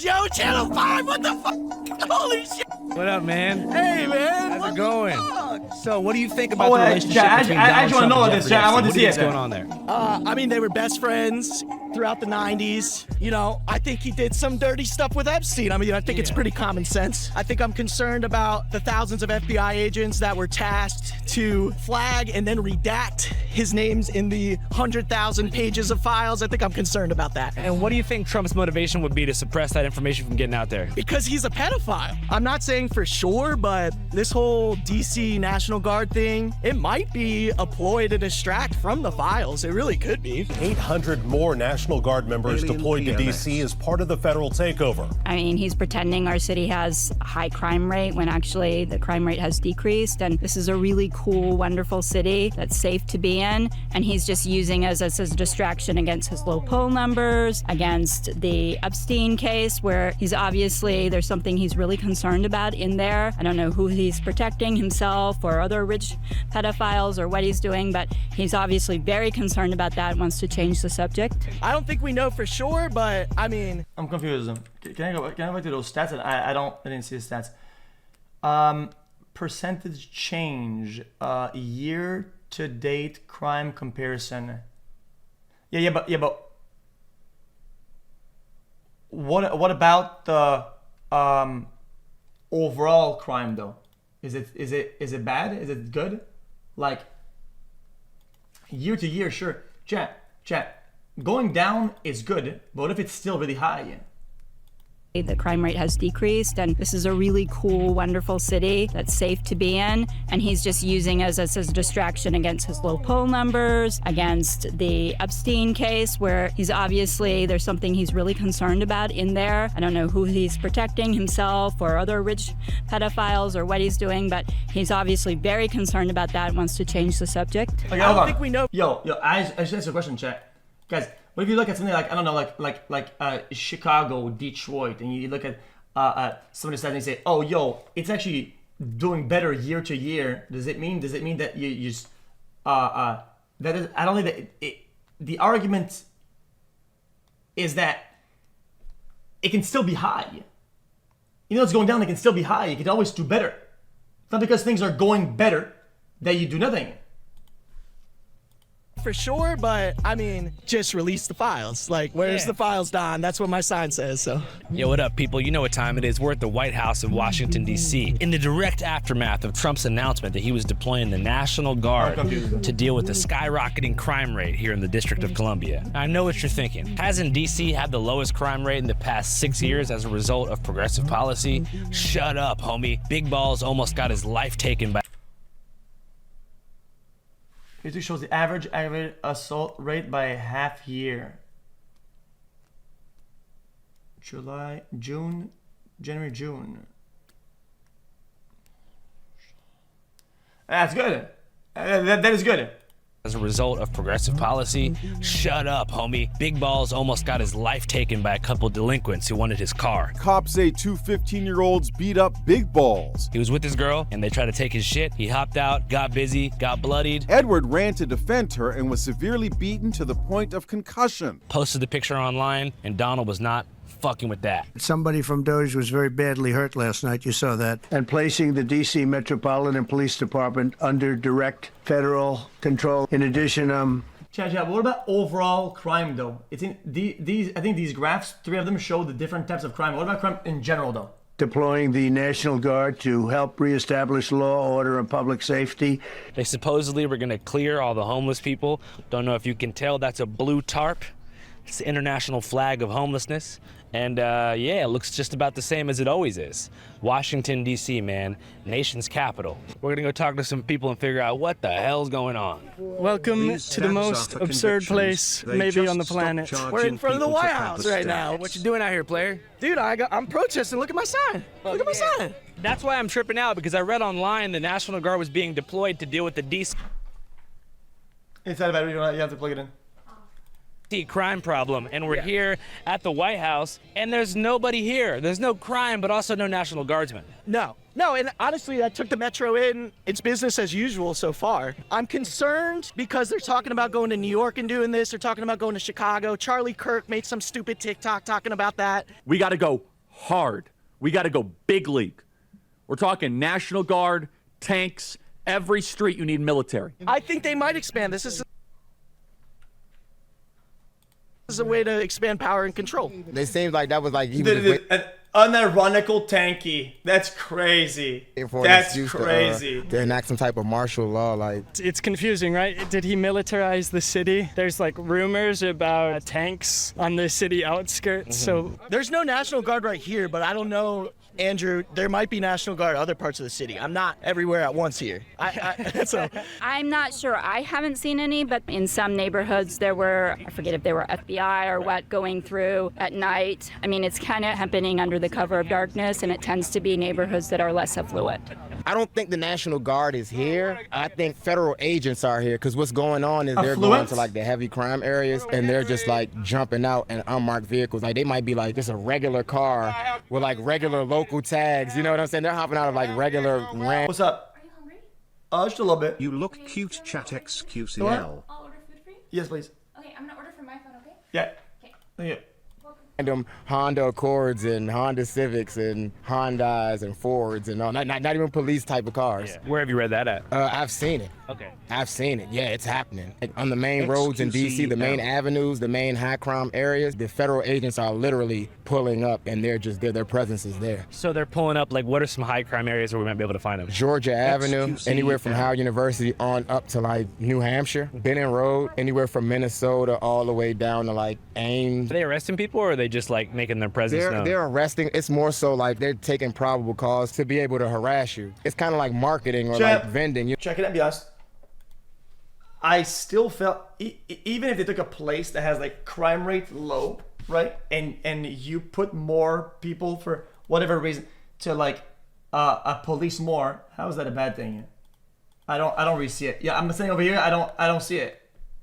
Yo, Channel 5, what the fuck? Holy shit. What up, man? Hey, man. How's it going? So, what do you think about the relationship Jack, between I Donald just want to Trump know and this, Jeffrey Jack. I Epstein? want to What do see you it. think's going on there? I mean, they were best friends throughout the 90s. You know, I think he did some dirty stuff with Epstein. I mean, I think it's pretty common sense. I think I'm concerned about the thousands of FBI agents that were tasked to flag and then redact his names in the 100,000 pages of files. I think I'm concerned about that. And what do you think Trump's motivation would be to suppress that information from getting out there? Because he's a pedophile. I'm not saying for sure, but this whole DC National Guard thing, it might be a ploy to distract from the files. It really could be. 800 more National Guard members deployed to D.C. as part of the federal takeover. I mean, he's pretending our city has a high crime rate when actually the crime rate has decreased. And this is a really cool, wonderful city that's safe to be in. And he's just using us as a distraction against his low poll numbers, against the Epstein case, where he's obviously, there's something he's really concerned about in there. I don't know who he's protecting, himself or other rich pedophiles, or what he's doing, but he's obviously very concerned about that and wants to change the subject. I don't think we know for sure, but I mean... I'm confused. Can I go back to those stats? I didn't see the stats. Percentage change, year-to-date crime comparison. Yeah, but what about the overall crime though? Is it bad? Is it good? Like year to year, sure. Chat. Going down is good, but what if it's still really high? The crime rate has decreased, and this is a really cool, wonderful city that's safe to be in. And he's just using us as a distraction against his low poll numbers, against the Epstein case, where he's obviously, there's something he's really concerned about in there. I don't know who he's protecting, himself or other rich pedophiles, or what he's doing, but he's obviously very concerned about that and wants to change the subject. Okay, I don't think we know. Yo, I just asked a question, chat. Guys, what if you look at something like, I don't know, like Chicago, Detroit, and you look at some of the stats and you say, oh, yo, it's actually doing better year to year. Does it mean that you just that is, I don't think that the argument is that it can still be high. You know, it's going down. It can still be high. You can always do better. It's not because things are going better that you do nothing. For sure, but I mean, just release the files. Like, where's the files, Don? That's what my sign says, so. Yo, what up, people? You know what time it is. We're at the White House in Washington, D.C. in the direct aftermath of Trump's announcement that he was deploying the National Guard to deal with the skyrocketing crime rate here in the District of Columbia. I know what you're thinking. Hasn't D.C. had the lowest crime rate in the past 6 years as a result of progressive policy? Shut up, homie. Big Balls almost got his life taken by... It shows the average aggravated assault rate by a half year. January, June. That's good. That is good. As a result of progressive policy? Shut up, homie. Big Balls almost got his life taken by a couple delinquents who wanted his car. Cops say two 15-year-olds beat up Big Balls. He was with his girl, and they tried to take his shit. He hopped out, got busy, got bloodied. Edward ran to defend her and was severely beaten to the point of concussion. Posted the picture online, and Donald was not fucking with that. Somebody from Doge was very badly hurt last night. You saw that. And placing the D.C. Metropolitan Police Department under direct federal control. In addition, Chat, what about overall crime though? It's in these. I think these graphs, 3 of them show the different types of crime. What about crime in general though? deploying the National Guard to help reestablish law, order, and public safety. They supposedly were going to clear all the homeless people. Don't know if you can tell, that's a blue tarp. It's the international flag of homelessness. And yeah, it looks just about the same as it always is. Washington, D.C., man, nation's capital. We're gonna go talk to some people and figure out what the hell's going on. Welcome to the most absurd place maybe on the planet. We're in front of the White House right now. What you doing out here, player? Dude, I'm protesting. Look at my sign. Look at my sign. That's why I'm tripping out, because I read online the National Guard was being deployed to deal with the DC Inside of it, you have to plug it in. crime problem, and we're here at the White House, and there's nobody here. There's no crime, but also no National Guardsmen. No, and honestly, I took the metro in. It's business as usual so far. I'm concerned because they're talking about going to New York and doing this. They're talking about going to Chicago. Charlie Kirk made some stupid TikTok talking about that. We got to go hard. We got to go big league. We're talking National Guard, tanks, every street you need military. I think they might expand. This is a way to expand power and control. It seems like that was like he was An unironical tanky. That's crazy. That's crazy. To enact some type of martial law, like. It's confusing, right? Did he militarize the city? There's like rumors about tanks on the city outskirts. So There's no National Guard right here, but I don't know, Andrew, there might be National Guard other parts of the city. I'm not everywhere at once here. So I'm not sure. I haven't seen any, but in some neighborhoods there were, I forget if they were FBI or what, going through at night. I mean, it's kind of happening under the cover of darkness, and it tends to be neighborhoods that are less affluent. I don't think the National Guard is here. I think federal agents are here because what's going on is they're going to like the heavy crime areas and they're just like jumping out in unmarked vehicles. Like they might be like just a regular car with like regular local tags. You know what I'm saying? They're hopping out of like regular ran. What's up? Are you hungry? Just a little bit. You look cute, chat xQcl. I'll order food for you? Yes, please. Okay, I'm gonna order from my phone, okay? Yeah. Okay. Thank you. Random Honda Accords and Honda Civics and Hondas and Fords and all, not even police type of cars. Yeah. Where have you read that at? I've seen it. Okay. I've seen it. Yeah, it's happening. Like, on the main roads in DC, the main avenues, the main high crime areas, the federal agents are literally pulling up and their presence is there. So they're pulling up, like, what are some high crime areas where we might be able to find them? Georgia Avenue, anywhere from Howard University on up to like New Hampshire. Benning Road, anywhere from Minnesota all the way down to like Ames. Are they arresting people or are they just like making their presence known? They're arresting. It's more so like they're taking probable cause to be able to harass you. It's kind of like marketing or like vending. Check it out, be honest. I still felt, even if they took a place that has like crime rate low, right, and you put more people for whatever reason to like police more, how is that a bad thing? I don't really see it. Yeah, I'm saying over here, I don't see it.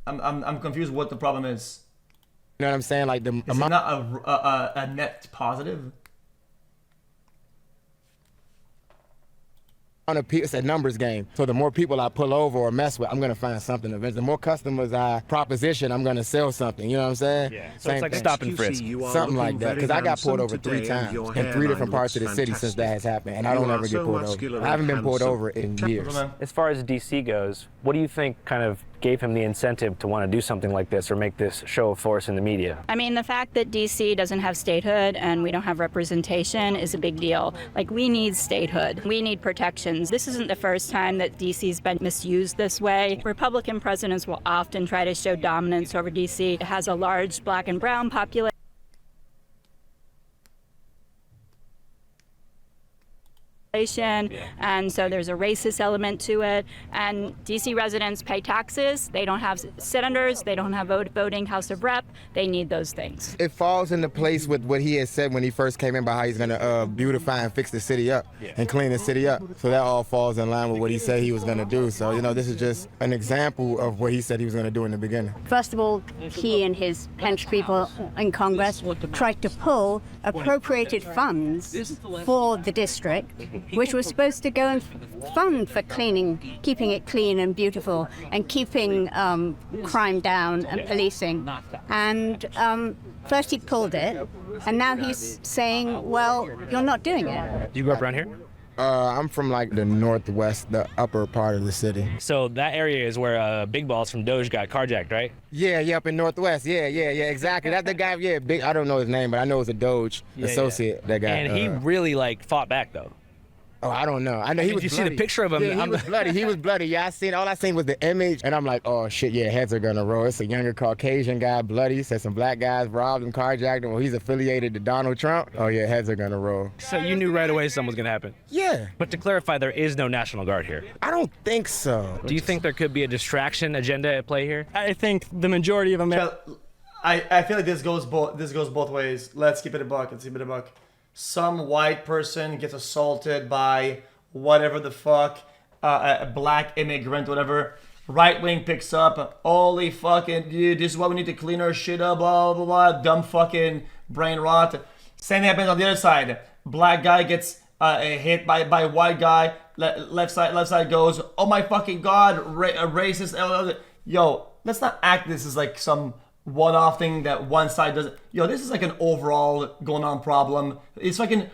I'm confused what the problem is. You know what I'm saying? Like the is it not a net positive? It's a numbers game. So the more people I pull over or mess with, I'm gonna find something eventually. The more customers I proposition, I'm gonna sell something. You know what I'm saying? Yeah. So it's like stop and frisk. Something like that. Because I got pulled over 3 times in 3 different parts of the city since that has happened, and I don't ever get pulled over. I haven't been pulled over in years. As far as DC goes, what do you think kind of gave him the incentive to want to do something like this or make this show of force in the media? I mean, the fact that DC doesn't have statehood and we don't have representation is a big deal. Like, we need statehood. We need protections. This isn't the first time that DC's been misused this way. Republican presidents will often try to show dominance over DC. It has a large black and brown population. And so there's a racist element to it, and DC residents pay taxes. They don't have senators, they don't have voting House of Rep. They need those things. It falls into place with what he had said when he first came in about how he's gonna beautify and fix the city up and clean the city up. So that all falls in line with what he said he was gonna do. So, you know, this is just an example of what he said he was gonna do in the beginning. First of all, he and his hench people in Congress tried to pull appropriated funds for the district, which was supposed to go and fund for keeping it clean and beautiful, and keeping crime down and policing. And first he pulled it, and now he's saying, well, you're not doing it. Do you grow up around here? I'm from like the northwest, the upper part of the city. So that area is where Big Balls from Doge got carjacked, right? Yeah, up in northwest. Yeah, exactly. That's the guy. Yeah, big. I don't know his name, but I know it's a Doge associate. That guy. And he really like fought back though. Oh, I don't know. I know he was. Did you bloody. see the picture of him? Yeah, he was bloody. He was bloody. Yeah, all I seen was the image, and I'm like, oh shit, yeah, heads are gonna roll. It's a younger Caucasian guy, bloody. Said some black guys robbed him, carjacked him. Well, he's affiliated to Donald Trump. Oh yeah, heads are gonna roll. So you knew right away something was gonna happen? Yeah. But to clarify, there is no National Guard here. I don't think so. Do you think there could be a distraction agenda at play here? I think the majority of America. I feel like this goes both ways. Let's keep it a buck. Some white person gets assaulted by whatever the fuck, a black immigrant, whatever. Right wing picks up, holy fucking dude, this is why we need to clean our shit up, blah blah blah, dumb fucking brain rot. Same thing happens on the other side. Black guy gets hit by white guy. Left side goes, oh my fucking god, racist. Yo, let's not act this as like some one-off thing that one side doesn't. Yo, this is like an overall going on problem. It's fucking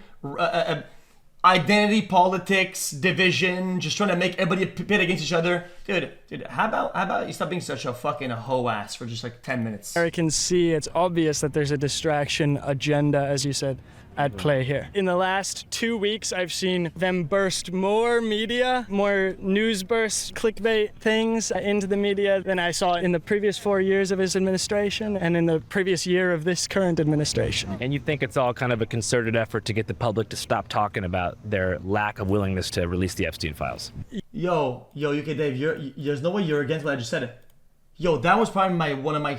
identity politics, division, just trying to make everybody pit against each other. Dude, how about you stop being such a fucking hoe ass for just like 10 minutes? I can see it's obvious that there's a distraction agenda, as you said, at play here. In the last 2 weeks, I've seen them burst more media, more news bursts, clickbait things into the media than I saw in the previous 4 years of his administration and in the previous year of this current administration. And you think it's all kind of a concerted effort to get the public to stop talking about their lack of willingness to release the Epstein files? Yo, UK Dave, there's no way you're against what I just said. Yo, that was probably one of my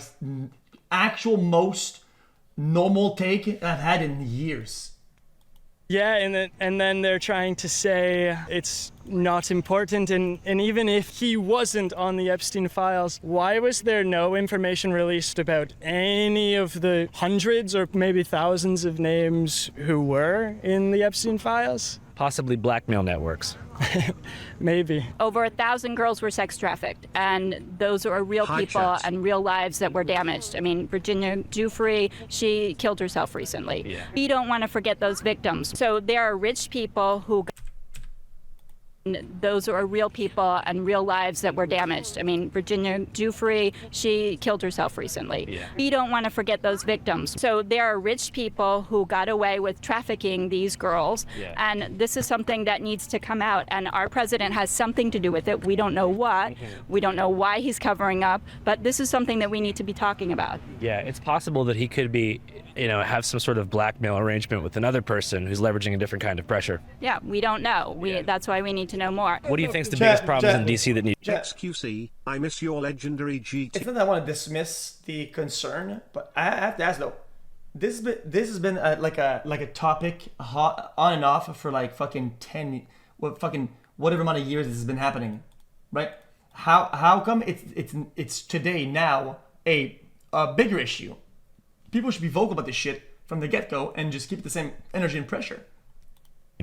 actual most normal take I've had in years. Yeah, and then they're trying to say it's not important, and even if he wasn't on the Epstein files, why was there no information released about any of the hundreds or maybe thousands of names who were in the Epstein files? Possibly blackmail networks. Maybe. Over 1,000 girls were sex trafficked, and those are real people and real lives that were damaged. I mean, Virginia Giuffre, she killed herself recently. Yeah. We don't want to forget those victims. So there are rich people who... Those are real people and real lives that were damaged. I mean, Virginia Giuffre, she killed herself recently. Yeah. We don't want to forget those victims. So there are rich people who got away with trafficking these girls, and this is something that needs to come out, and our president has something to do with it. We don't know what. We don't know why he's covering up, but this is something that we need to be talking about. Yeah, it's possible that he could be, have some sort of blackmail arrangement with another person who's leveraging a different kind of pressure. Yeah, we don't know. That's why we need to know more. What do you think is the biggest problems in DC that need? xQc, I miss your legendary GT. It's not that I want to dismiss the concern, but I have to ask though. This has been like a topic hot on and off for like fucking whatever amount of years this has been happening, right? How come it's today now a bigger issue? People should be vocal about this shit from the get-go and just keep the same energy and pressure.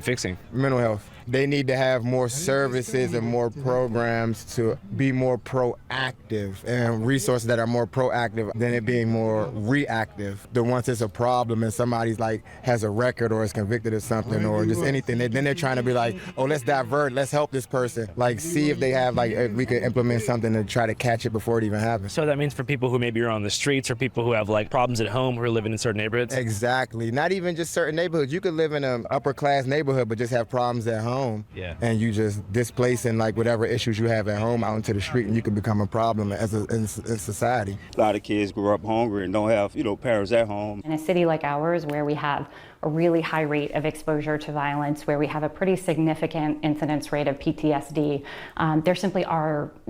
Fixing mental health. They need to have more services and more programs to be more proactive, and resources that are more proactive than it being more reactive. The once it's a problem and somebody's like has a record or is convicted of something or just anything, then they're trying to be like, oh, let's divert, let's help this person. Like, see if they have if we could implement something to try to catch it before it even happens. So that means for people who maybe are on the streets or people who have like problems at home who are living in certain neighborhoods? Exactly. Not even just certain neighborhoods. You could live in an upper class neighborhood but just have problems at home. Yeah. And you just displacing like whatever issues you have at home out into the street, and you can become a problem in society. A lot of kids grow up hungry and don't have, parents at home. In a city like ours, where we have a really high rate of exposure to violence, where we have a pretty significant incidence rate of PTSD,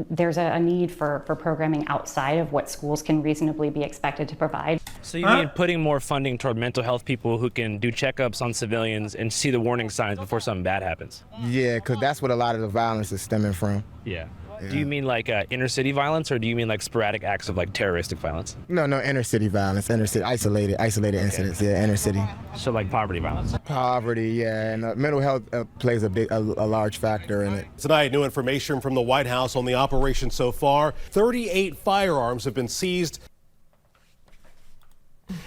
there's a need for programming outside of what schools can reasonably be expected to provide. So you mean putting more funding toward mental health people who can do checkups on civilians and see the warning signs before something bad happens? Yeah, because that's what a lot of the violence is stemming from. Yeah. Do you mean like inner city violence, or do you mean like sporadic acts of like terroristic violence? No, inner city violence, isolated incidents, inner city. So like poverty violence? Poverty, yeah, and mental health plays a large factor in it. Tonight, new information from the White House on the operation so far. 38 firearms have been seized.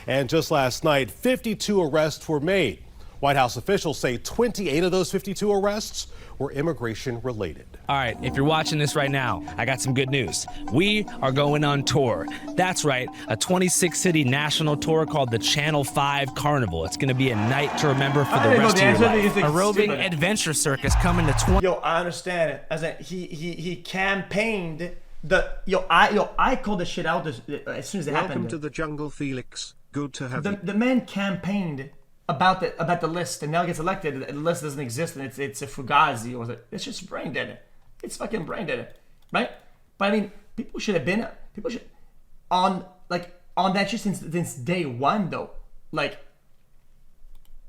And just last night, 52 arrests were made. White House officials say 28 of those 52 arrests were immigration related. All right, if you're watching this right now, I got some good news. We are going on tour. That's right, a 26-city national tour called the Channel 5 Carnival. It's going to be a night to remember for the rest of your life. A roving adventure circus coming to Yo, I understand it. As in, he campaigned I called this shit out as soon as it happened. Welcome to the jungle, Felix. Good to have you. The man campaigned about the list, and now he gets elected. The list doesn't exist, and it's a fugazi, or it's just brain dead. It's fucking brain dead, right? But I mean, people should on that shit since day one, though. Like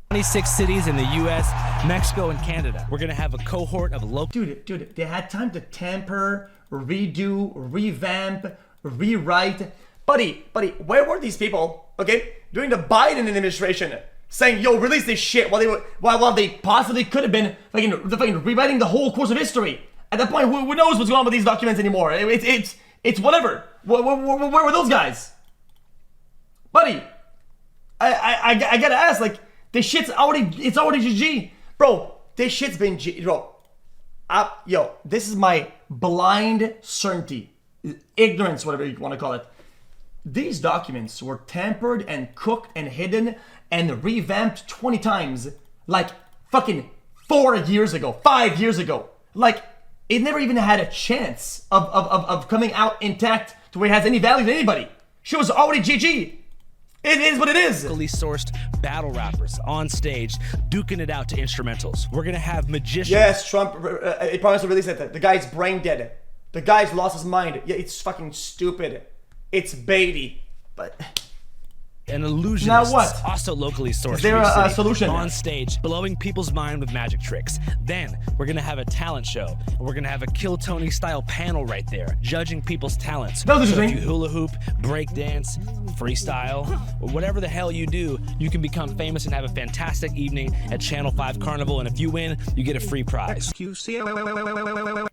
26 cities in the U.S., Mexico, and Canada. We're gonna have a cohort of local. Dude, they had time to tamper, redo, revamp, rewrite. Buddy, where were these people? Okay, during the Biden administration, saying, "Yo, release this shit," while they possibly could have been fucking rewriting the whole course of history. At that point, who knows what's going on with these documents anymore? It's whatever. Where were those guys? buddy. I gotta ask, like, this shit's it's already GG, bro. This shit's been bro. Yo, this is my blind certainty, ignorance, whatever you want to call it. These documents were tampered and cooked and hidden and revamped 20 times, like fucking 4 years ago, 5 years ago. Like, it never even had a chance of coming out intact to where it has any value to anybody. Shit was already GG. It is what it is. Locally sourced battle rappers on stage, duking it out to instrumentals. We're gonna have magicians. Yes, Trump, he promised to release it. The guy's brain dead. The guy's lost his mind. Yeah, it's fucking stupid. It's baity. But... And illusionists, now what? also locally sourced. Is there a solution? On stage, blowing people's mind with magic tricks. Then we're gonna have a talent show. We're gonna have a Kill Tony style panel right there, judging people's talents. That was so if interesting. you hula hoop, break dance, freestyle, or whatever the hell you do, you can become famous and have a fantastic evening at Channel 5 Carnival. And if you win, you get a free prize. xQc.